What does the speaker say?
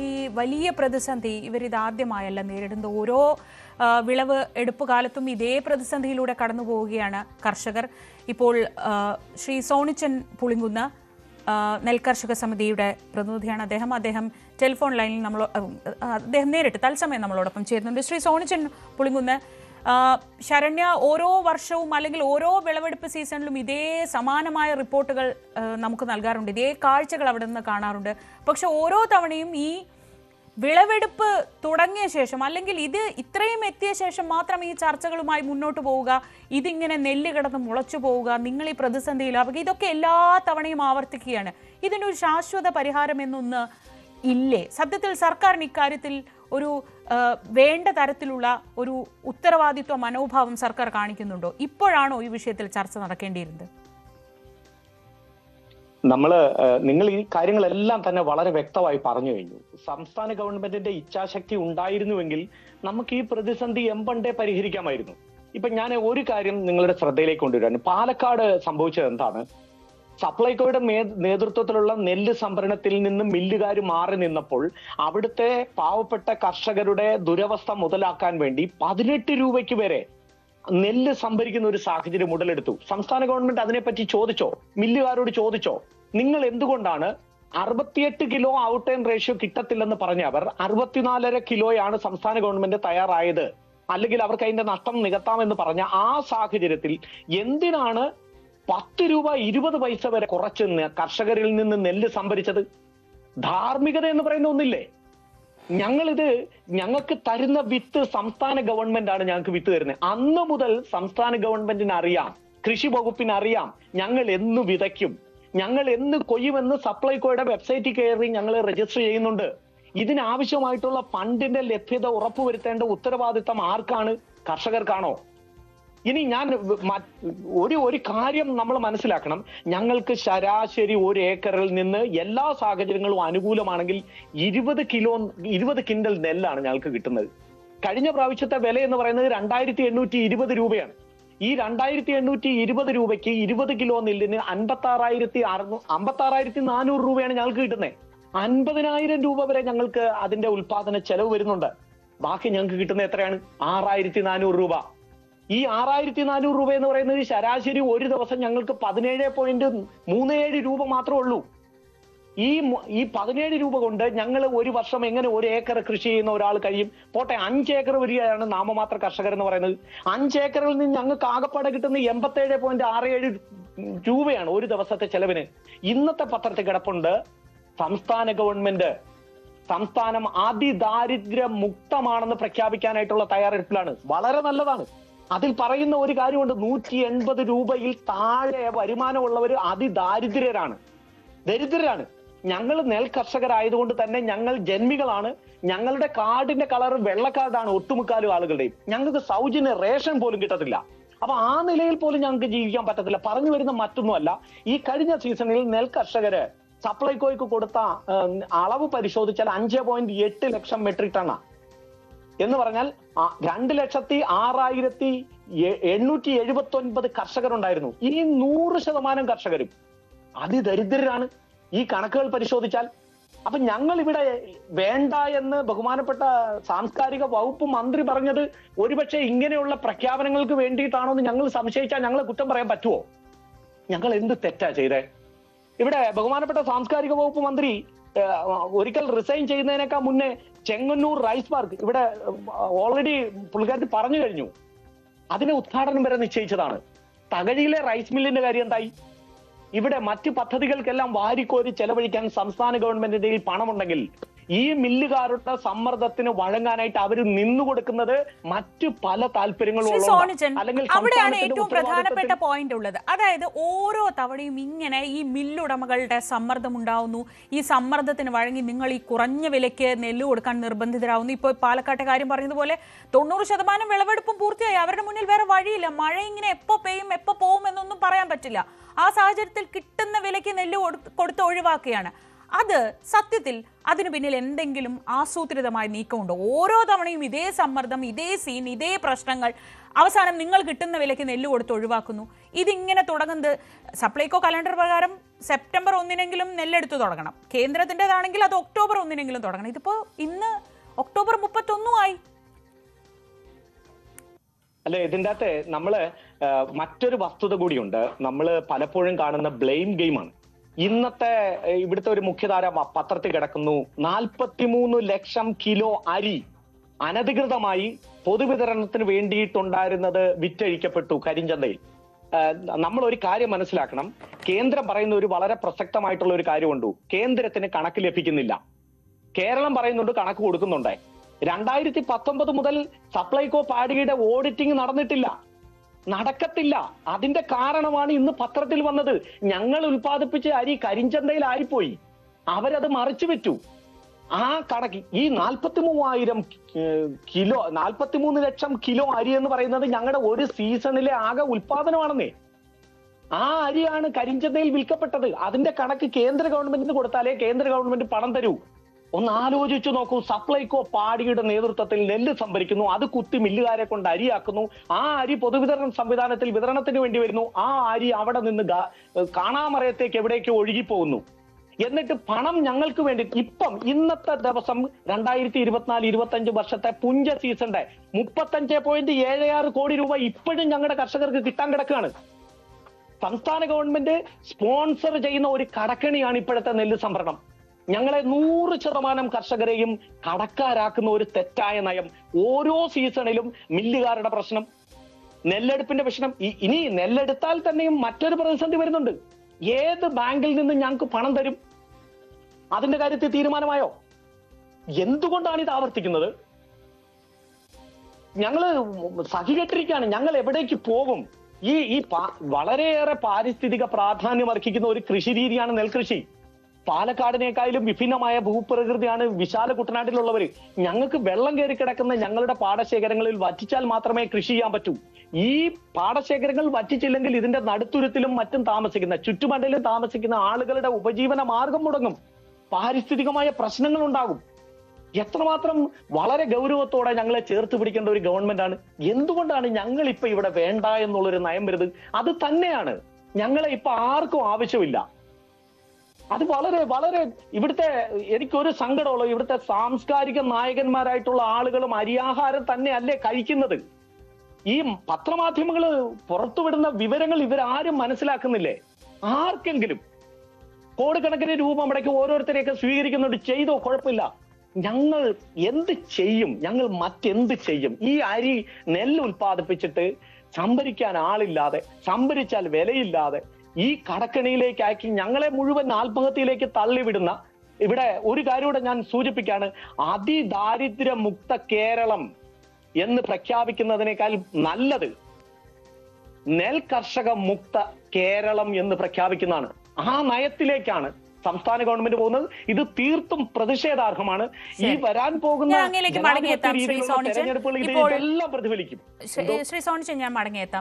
ഈ വലിയ പ്രതിസന്ധി ഇവരിതാദ്യമായല്ല നേരിടുന്ന. ഓരോ വിളവ് എടുപ്പ് കാലത്തും ഇതേ പ്രതിസന്ധിയിലൂടെ കടന്നു പോവുകയാണ് കർഷകർ. ഇപ്പോൾ ശ്രീ സോണിച്ചൻ പുളിങ്കുന്ന് നെൽകർഷക സമിതിയുടെ പ്രതിനിധിയാണ്. അദ്ദേഹം ടെലിഫോൺ ലൈനിൽ അദ്ദേഹം നേരിട്ട് തത്സമയം നമ്മളോടൊപ്പം ചേരുന്നുണ്ട്. ശ്രീ സോണിച്ചൻ പുളിങ്കുന്ന്, ശരണ്യ ഓരോ വർഷവും അല്ലെങ്കിൽ ഓരോ വിളവെടുപ്പ് സീസണിലും ഇതേ സമാനമായ റിപ്പോർട്ടുകൾ നമുക്ക് നൽകാറുണ്ട്, ഇതേ കാഴ്ചകൾ അവിടെ നിന്ന് കാണാറുണ്ട്. പക്ഷെ ഓരോ തവണയും ഈ വിളവെടുപ്പ് തുടങ്ങിയ ശേഷം അല്ലെങ്കിൽ ഇത് ഇത്രയും എത്തിയ ശേഷം മാത്രം ഈ ചർച്ചകളുമായി മുന്നോട്ട് പോവുക, ഇതിങ്ങനെ നെല്ല് കിടന്ന് മുളച്ചു പോവുക, നിങ്ങൾ ഈ പ്രതിസന്ധിയിലാവുക, ഇതൊക്കെ എല്ലാ തവണയും ആവർത്തിക്കുകയാണ്. ഇതിനൊരു ശാശ്വത പരിഹാരം എന്നൊന്ന് ഇല്ലേ? സത്യത്തിൽ സർക്കാരിന് ഇക്കാര്യത്തിൽ ഒരു വേണ്ട തരത്തിലുള്ള ഒരു ഉത്തരവാദിത്വ മനോഭാവം സർക്കാർ കാണിക്കുന്നുണ്ടോ? ഇപ്പോഴാണോ ഈ വിഷയത്തിൽ ചർച്ച നടക്കേണ്ടിയിരുന്നത്? നിങ്ങൾ ഈ കാര്യങ്ങളെല്ലാം തന്നെ വളരെ വ്യക്തമായി പറഞ്ഞു കഴിഞ്ഞു. സംസ്ഥാന ഗവൺമെന്റിന്റെ ഇച്ഛാശക്തി ഉണ്ടായിരുന്നുവെങ്കിൽ നമുക്ക് ഈ പ്രതിസന്ധി എമ്പണ്ടേ പരിഹരിക്കാമായിരുന്നു. ഇപ്പൊ ഞാൻ ഒരു കാര്യം നിങ്ങളുടെ ശ്രദ്ധയിലേക്ക് കൊണ്ടുവരാൻ, പാലക്കാട് സംഭവിച്ചത് എന്താണ്? സപ്ലൈകോയുടെ നേതൃത്വത്തിലുള്ള നെല്ല് സംഭരണത്തിൽ നിന്ന് മില്ലുകാർ മാറി നിന്നപ്പോൾ അവിടുത്തെ പാവപ്പെട്ട കർഷകരുടെ ദുരവസ്ഥ മുതലാക്കാൻ വേണ്ടി 18 രൂപയ്ക്ക് വരെ നെല്ല് സംഭരിക്കുന്ന ഒരു സാഹചര്യം ഉടലെടുത്തു. സംസ്ഥാന ഗവൺമെന്റ് അതിനെപ്പറ്റി ചോദിച്ചോ? മില്ലുകാരോട് ചോദിച്ചോ? നിങ്ങൾ എന്തുകൊണ്ടാണ് 68 കിലോ ഔട്ട് ആൻഡ് റേഷ്യോ കിട്ടത്തില്ലെന്ന് പറഞ്ഞ അവർ 64.5 കിലോയാണ് സംസ്ഥാന ഗവൺമെന്റ് തയ്യാറായത്, അല്ലെങ്കിൽ അവർക്ക് അതിന്റെ നഷ്ടം നികത്താമെന്ന് പറഞ്ഞ ആ സാഹചര്യത്തിൽ എന്തിനാണ് 10 രൂപ 20 പൈസ വരെ കുറച്ച് കർഷകരിൽ നിന്ന് നെല്ല് സംഭരിച്ചത്? ധാർമ്മികത എന്ന് പറയുന്ന ഒന്നില്ലേ? ഞങ്ങൾക്ക് തരുന്ന വിത്ത് സംസ്ഥാന ഗവൺമെന്റ് ആണ് ഞങ്ങൾക്ക് വിത്ത് തരുന്നത്. അന്ന് മുതൽ സംസ്ഥാന ഗവൺമെന്റിന് അറിയാം, കൃഷി വകുപ്പിന് അറിയാം ഞങ്ങൾ എന്ന് വിതയ്ക്കും, ഞങ്ങൾ എന്ന് കൊയ്യുമെന്ന് സപ്ലൈകോയുടെ വെബ്സൈറ്റിൽ കയറി ഞങ്ങൾ രജിസ്റ്റർ ചെയ്യുന്നുണ്ട്. ഇതിനാവശ്യമായിട്ടുള്ള ഫണ്ടിന്റെ ലഭ്യത ഉറപ്പുവരുത്തേണ്ട ഉത്തരവാദിത്തം ആർക്കാണ്? കർഷകർക്കാണോ? ഇനി ഞാൻ ഒരു കാര്യം നമ്മൾ മനസ്സിലാക്കണം. ഞങ്ങൾക്ക് ശരാശരി 1 ഏക്കറിൽ നിന്ന് എല്ലാ സാഹചര്യങ്ങളും അനുകൂലമാണെങ്കിൽ 20 കിൻഡൽ നെല്ലാണ് ഞങ്ങൾക്ക് കിട്ടുന്നത്. കഴിഞ്ഞ പ്രാവശ്യത്തെ വില എന്ന് പറയുന്നത് 2820 രൂപയാണ്. ഈ 2820 രൂപയ്ക്ക് 20 കിലോ നെല്ലിന് 56,400 രൂപയാണ് ഞങ്ങൾക്ക് കിട്ടുന്നത്. 50,000 രൂപ വരെ ഞങ്ങൾക്ക് അതിന്റെ ഉൽപാദന ചെലവ് വരുന്നുണ്ട്. ബാക്കി ഞങ്ങൾക്ക് കിട്ടുന്നത് എത്രയാണ്? 6,400 രൂപ. ഈ 6,400 രൂപ എന്ന് പറയുന്നത് ശരാശരി ഒരു ദിവസം ഞങ്ങൾക്ക് 17.37 രൂപ മാത്രമേ ഉള്ളൂ. ഈ 17 രൂപ കൊണ്ട് ഞങ്ങൾ ഒരു വർഷം എങ്ങനെ 1 ഏക്കർ കൃഷി ചെയ്യുന്ന ഒരാൾ കഴിയും? പോട്ടെ, 5 ഏക്കർ വരികയാണ് നാമമാത്ര കർഷകർ എന്ന് പറയുന്നത്. 5 ഏക്കറിൽ നിന്ന് ഞങ്ങൾക്ക് ആകപ്പാടെ കിട്ടുന്ന 87.67 രൂപയാണ് ഒരു ദിവസത്തെ ചെലവിന്. ഇന്നത്തെ പത്രത്തിൽ കിടപ്പുണ്ട്, സംസ്ഥാന ഗവൺമെന്റ് സംസ്ഥാനം അതിദാരിദ്ര്യ മുക്തമാണെന്ന് പ്രഖ്യാപിക്കാനായിട്ടുള്ള തയ്യാറെടുപ്പിലാണ്. വളരെ നല്ലതാണ്. അതിൽ പറയുന്ന ഒരു കാര്യമുണ്ട്, 180 രൂപയിൽ താഴെ വരുമാനമുള്ളവർ അതിദാരിദ്ര്യരാണ്, ദരിദ്രരാണ്. ഞങ്ങൾ നെൽ കർഷകരായതുകൊണ്ട് തന്നെ ഞങ്ങൾ ജന്മികളാണ്. ഞങ്ങളുടെ കാർഡിന്റെ കളർ വെള്ളക്കാർഡാണ് ഒട്ടുമുക്കാലും ആളുകളുടെയും. ഞങ്ങൾക്ക് സൗജന്യ റേഷൻ പോലും കിട്ടത്തില്ല. അപ്പൊ ആ നിലയിൽ പോലും ഞങ്ങൾക്ക് ജീവിക്കാൻ പറ്റത്തില്ല. പറഞ്ഞു വരുന്ന മറ്റൊന്നുമല്ല, ഈ കഴിഞ്ഞ സീസണിൽ നെൽ കർഷകര് സപ്ലൈകോയ്ക്ക് കൊടുത്ത അളവ് പരിശോധിച്ചാൽ 5.8 ലക്ഷം മെട്രിക് ടണ്ണാണ്. എന്ന് പറഞ്ഞാൽ 2,06,879 കർഷകരുണ്ടായിരുന്നു. ഈ 100% കർഷകരും അതിദരിദ്രരാണ് ഈ കണക്കുകൾ പരിശോധിച്ചാൽ. അപ്പൊ ഞങ്ങൾ ഇവിടെ വേണ്ട എന്ന് ബഹുമാനപ്പെട്ട സാംസ്കാരിക വകുപ്പ് മന്ത്രി പറഞ്ഞത് ഒരുപക്ഷെ ഇങ്ങനെയുള്ള പ്രഖ്യാപനങ്ങൾക്ക് വേണ്ടിയിട്ടാണോ എന്ന് ഞങ്ങൾ സംശയിച്ചാൽ ഞങ്ങളെ കുറ്റം പറയാൻ പറ്റുമോ? ഞങ്ങൾ എന്ത് തെറ്റാ ചെയ്തേ? ഇവിടെ ബഹുമാനപ്പെട്ട സാംസ്കാരിക വകുപ്പ് മന്ത്രി ഒരിക്കൽ റിസൈൻ ചെയ്യുന്നതിനേക്കാൾ മുന്നേ ചെങ്ങന്നൂർ റൈസ് പാർക്ക് ഇവിടെ ഓൾറെഡി പുള്ളിക്കാരത്തി പറഞ്ഞു കഴിഞ്ഞു, അതിന്റെ ഉദ്ഘാടനം വരെ നിശ്ചയിച്ചതാണ്. തകഴിയിലെ റൈസ് മില്ലിന്റെ കാര്യം എന്തായി? ഇവിടെ മറ്റ് പദ്ധതികൾക്കെല്ലാം വാരിക്കോരി ചെലവഴിക്കാൻ സംസ്ഥാന ഗവൺമെന്റിന്റെ പണമുണ്ടെങ്കിൽ ഈ മില്ലുകാരുടെ സമ്മർദ്ദത്തിന് വഴങ്ങാനായിട്ട് അവർ നിന്നുകൊടുക്കുന്നത് മറ്റു പല താല്പര്യങ്ങളും അവിടെയാണ് ഏറ്റവും പ്രധാനപ്പെട്ട പോയിന്റ് ഉള്ളത്. അതായത് ഓരോ തവണയും ഇങ്ങനെ ഈ മില്ലുടമകളുടെ സമ്മർദ്ദം ഉണ്ടാവുന്നു, ഈ സമ്മർദ്ദത്തിന് വഴങ്ങി നിങ്ങൾ ഈ കുറഞ്ഞ വിലയ്ക്ക് നെല്ല് കൊടുക്കാൻ നിർബന്ധിതരാകുന്നു. ഇപ്പോൾ പാലക്കാട്ടെ കാര്യം പറഞ്ഞതുപോലെ 90% വിളവെടുപ്പും പൂർത്തിയായി. അവരുടെ മുന്നിൽ വേറെ വഴിയില്ല. മഴ ഇങ്ങനെ എപ്പോ പെയ്യും എപ്പോ പോവും എന്നൊന്നും പറയാൻ പറ്റില്ല. ആ സാഹചര്യത്തിൽ കിട്ടുന്ന വിലയ്ക്ക് നെല്ല് കൊടുത്ത് ഒഴിവാക്കുകയാണ്. അത് സത്യത്തിൽ അതിന് പിന്നിൽ എന്തെങ്കിലും ആസൂത്രിതമായ നീക്കമുണ്ടോ? ഓരോ തവണയും ഇതേ സമ്മർദ്ദം, ഇതേ സീൻ, ഇതേ പ്രശ്നങ്ങൾ, അവസാനം നിങ്ങൾ കിട്ടുന്ന വിലയ്ക്ക് നെല്ല് കൊടുത്ത് ഒഴിവാക്കുന്നു. ഇതിങ്ങനെ തുടങ്ങുന്നത് സപ്ലൈകോ കലണ്ടർ പ്രകാരം സെപ്റ്റംബർ 1 നെല്ലെടുത്ത് തുടങ്ങണം. കേന്ദ്രത്തിൻ്റെതാണെങ്കിൽ അത് ഒക്ടോബർ 1 തുടങ്ങണം. ഇതിപ്പോ ഇന്ന് ഒക്ടോബർ 31 ആയി. അല്ലെ, ഇതിൻ്റെ അകത്ത് നമ്മള് മറ്റൊരു വസ്തുത കൂടിയുണ്ട്. നമ്മൾ പലപ്പോഴും കാണുന്ന ബ്ലെയിം ഗെയിമാണ്. ഇന്നത്തെ ഇവിടുത്തെ ഒരു മുഖ്യധാര പത്രത്തിൽ കിടക്കുന്നു, 43 ലക്ഷം കിലോ അരി അനധികൃതമായി പൊതുവിതരണത്തിന് വേണ്ടിയിട്ടുണ്ടായിരുന്നത് വിറ്റഴിക്കപ്പെട്ടു കരിഞ്ചന്തയിൽ. നമ്മൾ ഒരു കാര്യം മനസ്സിലാക്കണം. കേന്ദ്രം പറയുന്ന ഒരു വളരെ പ്രസക്തമായിട്ടുള്ള ഒരു കാര്യമുണ്ട്. കേന്ദ്രത്തിന് കണക്ക് ലഭിക്കുന്നില്ല. കേരളം പറയുന്നുണ്ട് കണക്ക് കൊടുക്കുന്നുണ്ട്. 2019 മുതൽ സപ്ലൈകോ പാഡിയുടെ ഓഡിറ്റിംഗ് നടന്നിട്ടില്ല, നടക്കത്തില്ല. അതിന്റെ കാരണമാണ് ഇന്ന് പത്രത്തിൽ വന്നത്. ഞങ്ങൾ ഉൽപ്പാദിപ്പിച്ച അരി കരിഞ്ചന്തയിൽ ആയിപ്പോയി, അവരത് മറിച്ചു വെച്ചു. ആ കണക്ക് ഈ 43 ലക്ഷം കിലോ അരി എന്ന് പറയുന്നത് ഞങ്ങളുടെ ഒരു സീസണിലെ ആകെ ഉൽപാദനമാണെന്നേ. ആ അരിയാണ് കരിഞ്ചന്തയിൽ വിൽക്കപ്പെട്ടത്. അതിന്റെ കണക്ക് കേന്ദ്ര ഗവൺമെന്റിന് കൊടുത്താലേ കേന്ദ്ര ഗവൺമെന്റ് പണം തരൂ. ഒന്ന് ആലോചിച്ചു നോക്കൂ. സപ്ലൈകോ പാഡിയുടെ നേതൃത്വത്തിൽ നെല്ല് സംഭരിക്കുന്നു, അത് കുത്തി മില്ലുകാരെ കൊണ്ട് അരിയാക്കുന്നു. ആ അരി പൊതുവിതരണ സംവിധാനത്തിൽ വിതരണത്തിന് വേണ്ടി വരുന്നു. ആ അരി അവിടെ നിന്ന് കാണാമറയത്തേക്ക് എവിടേക്ക് ഒഴുകിപ്പോകുന്നു. എന്നിട്ട് പണം ഞങ്ങൾക്ക് വേണ്ടി ഇപ്പം ഇന്നത്തെ ദിവസം 2024-25 വർഷത്തെ പുഞ്ച സീസണിന്റെ 35.76 കോടി രൂപ ഇപ്പോഴും ഞങ്ങളുടെ കർഷകർക്ക് കിട്ടാൻ കിടക്കുകയാണ്. സംസ്ഥാന ഗവൺമെന്റ് സ്പോൺസർ ചെയ്യുന്ന ഒരു കടക്കണിയാണ് ഇപ്പോഴത്തെ നെല്ല് സംഭരണം. ഞങ്ങളെ 100% കർഷകരെയും കടക്കാരാക്കുന്ന ഒരു തെറ്റായ നയം. ഓരോ സീസണിലും മില്ലുകാരുടെ പ്രശ്നം, നെല്ലെടുപ്പിന്റെ പ്രശ്നം. ഇനി നെല്ലെടുത്താൽ തന്നെയും മറ്റൊരു പ്രതിസന്ധി വരുന്നുണ്ട്. ഏത് ബാങ്കിൽ നിന്ന് ഞങ്ങൾക്ക് പണം തരും? അതിന്റെ കാര്യത്തിൽ തീരുമാനമായോ? എന്തുകൊണ്ടാണ് ഇത് ആവർത്തിക്കുന്നത്? ഞങ്ങള് സഹികെട്ടിരിക്കുകയാണ്. ഞങ്ങൾ എവിടേക്ക് പോകും? ഈ വളരെയേറെ പാരിസ്ഥിതിക പ്രാധാന്യം അർഹിക്കുന്ന ഒരു കൃഷി രീതിയാണ് നെൽകൃഷി. പാലക്കാടിനേക്കാളും വിഭിന്നമായ ഭൂപ്രകൃതിയാണ് വിശാല കുട്ടനാട്ടിലുള്ളവര്. ഞങ്ങൾക്ക് വെള്ളം കയറി കിടക്കുന്ന ഞങ്ങളുടെ പാടശേഖരങ്ങളിൽ വറ്റിച്ചാൽ മാത്രമേ കൃഷി ചെയ്യാൻ പറ്റൂ. ഈ പാടശേഖരങ്ങൾ വറ്റിച്ചില്ലെങ്കിൽ ഇതിന്റെ നടുത്തുരുത്തിലും മറ്റും താമസിക്കുന്ന, ചുറ്റുമണ്ടലിലും താമസിക്കുന്ന ആളുകളുടെ ഉപജീവന മാർഗം മുടങ്ങും. പാരിസ്ഥിതികമായ പ്രശ്നങ്ങൾ ഉണ്ടാകും. എത്രമാത്രം വളരെ ഗൗരവത്തോടെ ഞങ്ങളെ ചേർത്ത് പിടിക്കേണ്ട ഒരു ഗവൺമെന്റാണ്. എന്തുകൊണ്ടാണ് ഞങ്ങൾ ഇപ്പൊ ഇവിടെ വേണ്ട എന്നുള്ളൊരു നയം വരുന്നത്? അത് തന്നെയാണ് ഞങ്ങളെ ഇപ്പൊ ആർക്കും ആവശ്യമില്ല. അത് വളരെ വളരെ ഇവിടുത്തെ എനിക്കൊരു സങ്കടമുള്ളൂ. ഇവിടുത്തെ സാംസ്കാരിക നായകന്മാരായിട്ടുള്ള ആളുകളും അരിയാഹാരം തന്നെ അല്ലേ കഴിക്കുന്നത്? ഈ പത്രമാധ്യമങ്ങൾ പുറത്തുവിടുന്ന വിവരങ്ങൾ ഇവരാരും മനസ്സിലാക്കുന്നില്ലേ? ആർക്കെങ്കിലും കോടിക്കണക്കിന് രൂപ മുടക്കി ഓരോരുത്തരെയൊക്കെ സ്വീകരിക്കുന്നുണ്ട്. ചെയ്തോ, കുഴപ്പമില്ല. ഞങ്ങൾ എന്ത് ചെയ്യും? ഞങ്ങൾ മറ്റെന്ത് ചെയ്യും? ഈ അരി നെല്ല് ഉൽപ്പാദിപ്പിച്ചിട്ട് സംഭരിക്കാൻ ആളില്ലാതെ, സംഭരിച്ചാൽ വിലയില്ലാതെ ഈ കടക്കണിയിലേക്ക് ആക്കി ഞങ്ങളെ മുഴുവൻ ആത്മഹത്യയിലേക്ക് തള്ളിവിടുന്ന, ഇവിടെ ഒരു കാര്യം കൂടെ ഞാൻ സൂചിപ്പിക്കാണ്. അതിദാരിദ്ര്യമുക്ത കേരളം എന്ന് പ്രഖ്യാപിക്കുന്നതിനേക്കാൾ നല്ലത് നെൽ കർഷക മുക്ത കേരളം എന്ന് പ്രഖ്യാപിക്കുന്നതാണ്. ആ നയത്തിലേക്കാണ് സംസ്ഥാന ഗവൺമെന്റ് പോകുന്നത്. ഇത് തീർത്തും പ്രതിഷേധാർഹമാണ്. ഈ വരാൻ പോകുന്ന തെരഞ്ഞെടുപ്പുകൾ ഇതെല്ലാം പ്രതിഫലിക്കും. ശ്രീ സോണിച്ചൻ, ഞാൻ മടങ്ങിയെത്താം.